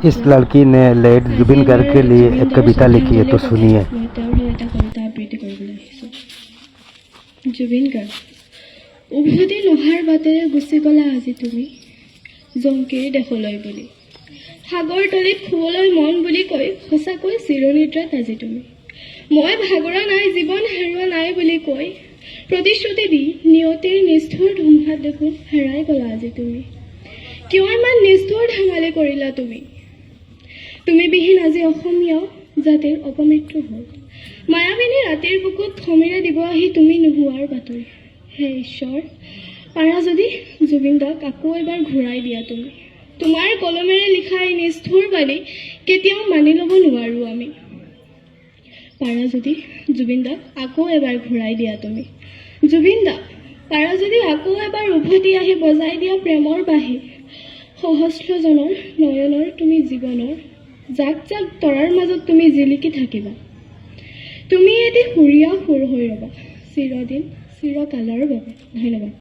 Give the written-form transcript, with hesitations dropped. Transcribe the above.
इस लड़की ने लेट जुबिन गर्ग के लिए एक कविता लिखी है, तो सुनिए। जुबिन गार्ग উভতি লোহাৰ বাটেৰে গুচি গলা আজি তুমি জংকিৰ দেশলৈ বুলি সাগৰ তলিত শুবলৈ মন বুলি কৈ সঁচাকৈ চিৰনিদ্ৰাত আজি তুমি মই ভাগৰা নাই জীৱন হেৰুৱা নাই বুলি কৈ প্ৰতিশ্ৰুতি দি নিয়তিৰ নিষ্ঠুৰ ধুমুহাত দেখোন হেৰাই গলা আজি তুমি কিয় ইমান নিষ্ঠুৰ ধেমালি কৰিলা তুমি বিহীন আজি অসমীয়া জাতিৰ অপমৃত্যু হ'ল মায়াবিনী ৰাতিৰ বুকুত থমিৰে দিব আহি তুমি নোহোৱাৰ বাতৰি হে ঈশ্বৰ পাৰা যদি জুবিন দাক আকৌ এবাৰ ঘূৰাই দিয়া তুমি তোমাৰ কলমেৰে লিখা এই নিষ্ঠুৰ বাণী কেতিয়াও মানি ল'ব নোৱাৰো আমি পাৰা যদি জুবিন দাক আকৌ এবাৰ ঘূৰাই দিয়া তুমি জুবিন দা পাৰা যদি আকৌ এবাৰ উভতি আহি বজাই দিয়া প্ৰেমৰ বাঁহী সহস্ৰজনৰ নয়নৰ তুমি জীৱনৰ জাক জাক তৰাৰ মাজত তুমি জিলিকি থাকিবা তুমি এটি সুৰীয়া সুৰ হৈ ৰবা চিৰদিন চিৰকালৰ বাবে ধন্যবাদ।